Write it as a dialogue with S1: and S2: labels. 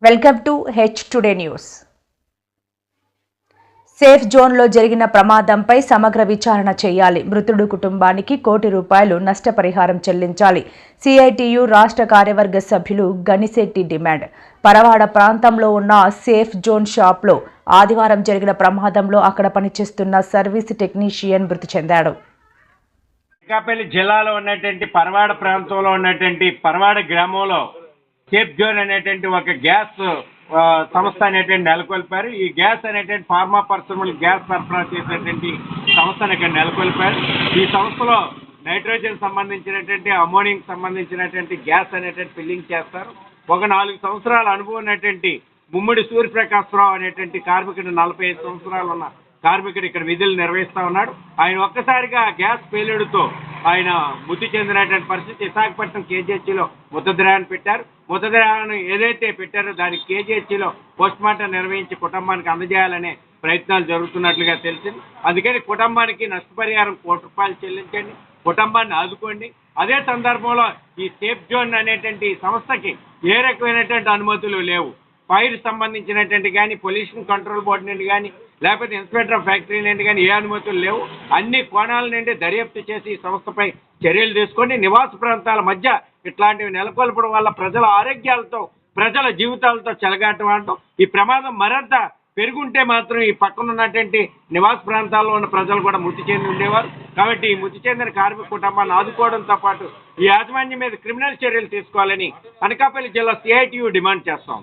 S1: Welcome to H today news. Safe జోన్లో జరిగిన ప్రమాదంపై సమగ్ర విచారణ చేయాలి. మృతుడు కుటుంబానికి ₹1 కోటి నష్టపరిహారం చెల్లించాలి. సిఐటియు రాష్ట్ర కార్యవర్గ సభ్యులు గనిశెట్టి డిమాండ్. పరవాడ ప్రాంతంలో ఉన్న సేఫ్ జోన్ షాప్లో ఆదివారం జరిగిన ప్రమాదంలో అక్కడ పనిచేస్తున్న సర్వీస్ టెక్నీషియన్ మృతి చెందాడు.
S2: అనకాపల్లి జిల్లాలో ఉన్నటువంటి పరవాడ ప్రాంతంలో ఉన్నటువంటి పరవాడ గ్రామంలో సేఫ్ జోన్ అనేటువంటి ఒక గ్యాస్ సంస్థ అనేటువంటి నెలకొల్పారు. ఈ గ్యాస్ అనేటువంటి ఫార్మా పరిశ్రమలు గ్యాస్ సరఫరా చేసేటువంటి సంస్థను ఇక్కడ నెలకొల్పారు. ఈ సంస్థలో నైట్రోజన్ సంబంధించినటువంటి అమోనియాకి సంబంధించినటువంటి గ్యాస్ అనేటువంటి ఫిల్లింగ్ చేస్తారు. ఒక 4 సంవత్సరాల అనుభవం ఉన్నటువంటి ముమ్మడి సూర్యప్రకాశ్రావు అనేటువంటి కార్మికుడు 45 సంవత్సరాలు ఉన్న కార్మికుడు ఇక్కడ విధులు నిర్వహిస్తూ ఉన్నాడు. ఆయన ఒక్కసారిగా గ్యాస్ పేలుడుతో ఆయన మృతి చెందినటువంటి పరిస్థితి. విశాఖపట్నం కేజీహెచ్లో మృతదేహాన్ని పెట్టారు. మృతదేహాన్ని ఏదైతే పెట్టారో దానికి కేజీహెచ్లో పోస్ట్ మార్టం నిర్వహించి కుటుంబానికి అందజేయాలనే ప్రయత్నాలు జరుగుతున్నట్లుగా తెలిసింది. అందుకని కుటుంబానికి నష్టపరిహారం ₹1 చెల్లించండి, కుటుంబాన్ని ఆదుకోండి. అదే సందర్భంలో ఈ సేఫ్ జోన్ అనేటువంటి సంస్థకి ఏ రకమైనటువంటి అనుమతులు లేవు. ఫైర్ సంబంధించినటువంటి కానీ పొల్యూషన్ కంట్రోల్ బోర్డు నుండి కానీ లేకపోతే ఇన్స్పెక్టర్ ఆఫ్ ఫ్యాక్టరీ నుండి కానీ ఏ అనుమతులు లేవు. అన్ని కోణాల నుండి దర్యాప్తు చేసి ఈ సంస్థపై చర్యలు తీసుకొని నివాస ప్రాంతాల మధ్య ఇట్లాంటివి నెలకొల్పడం వల్ల ప్రజల ఆరోగ్యాలతో ప్రజల జీవితాలతో చెలగాటం ఈ ప్రమాదం మరింత పెరుగుంటే మాత్రం ఈ పక్కన ఉన్నటువంటి నివాస ప్రాంతాల్లో ఉన్న ప్రజలు కూడా మృతి చెంది ఉండేవారు. కాబట్టి ఈ మృతి చెందిన కార్మిక కుటుంబాన్ని ఆదుకోవడంతో పాటు ఈ యాజమాన్యం మీద క్రిమినల్ చర్యలు తీసుకోవాలని అనకాపల్లి జిల్లా సిఐటియు డిమాండ్ చేస్తాం.